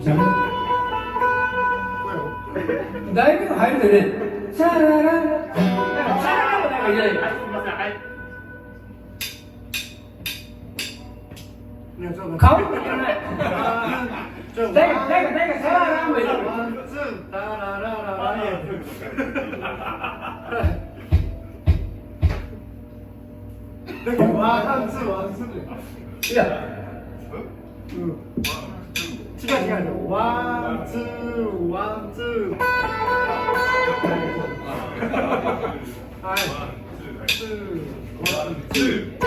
ちゃう。だいぶ入るでね。シャラララ。シャラララもなんかいない。顔もいらない。誰かシャラララもいらない。いや。違う。ワン、ツー。はい。ワン、ツー。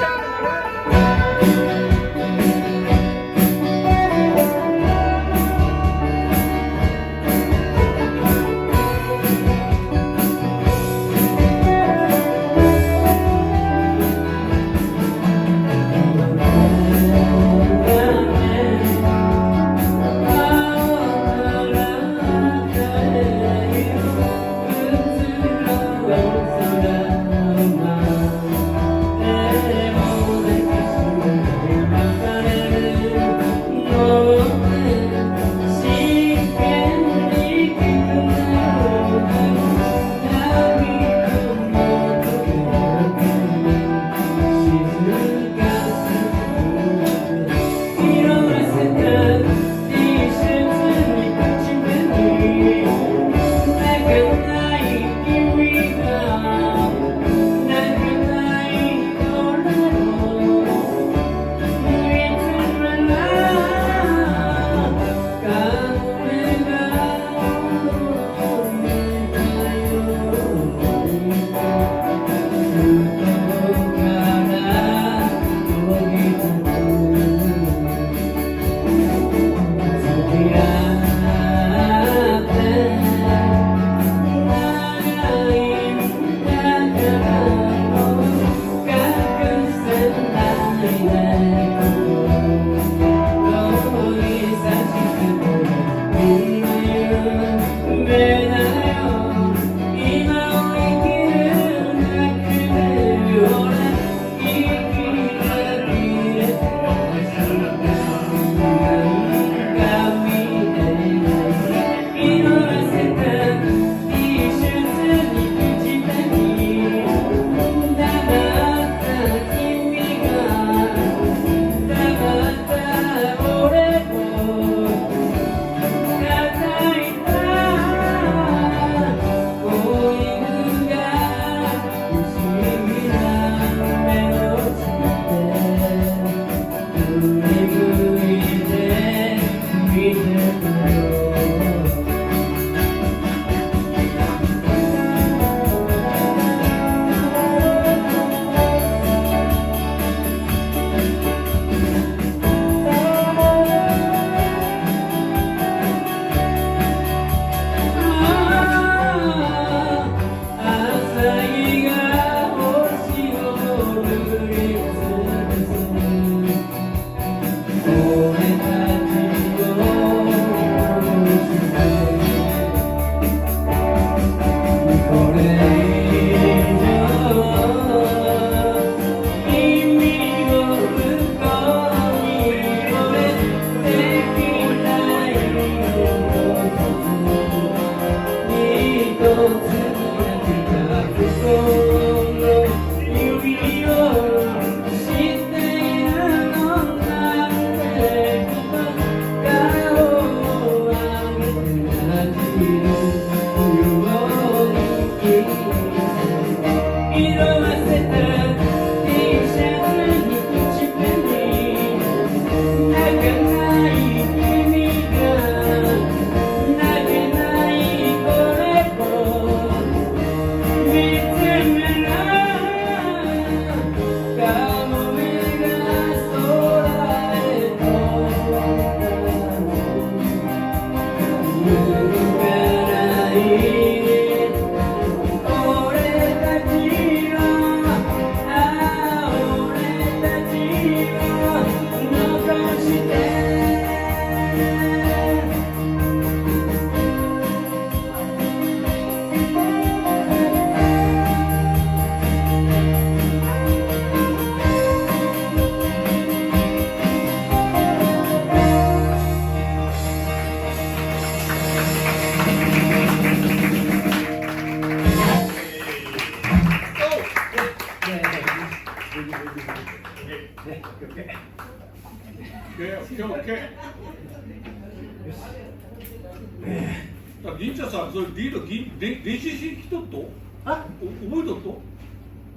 りんちゃんさん、それリード練習しに来とっと？あ、覚えとっと？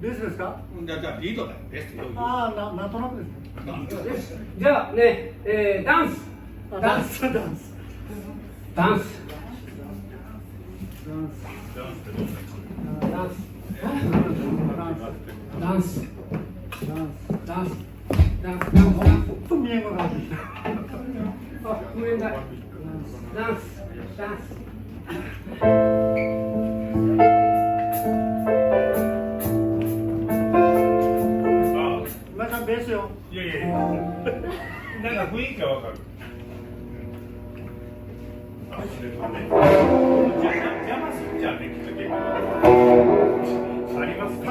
ベースですか？じゃあリードだよ。ベースよ。ああ、なんとなくですね。じゃあね、ダンス。ダンス。ダンス。ダンス。ダンス。ダンス。ダンス。見えがあ、ごめんなさい。ダンス。ダンス。またベースよ。いやいやいや。なんか雰囲気はわかる。あ、それはね。邪魔するんじゃんね、きっと結構。ありますか？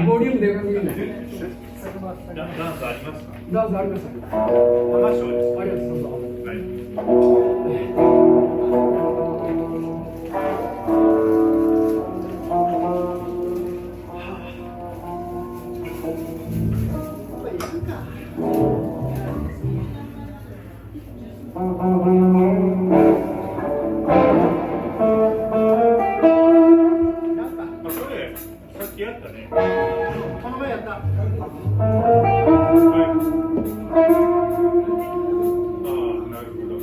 ボリュームでかく言うね。ダンスありますか？ダンスあります。浜章です。ありがとうございます。はい。それさっきやったね。この前やった。はい。ああ、なるほど。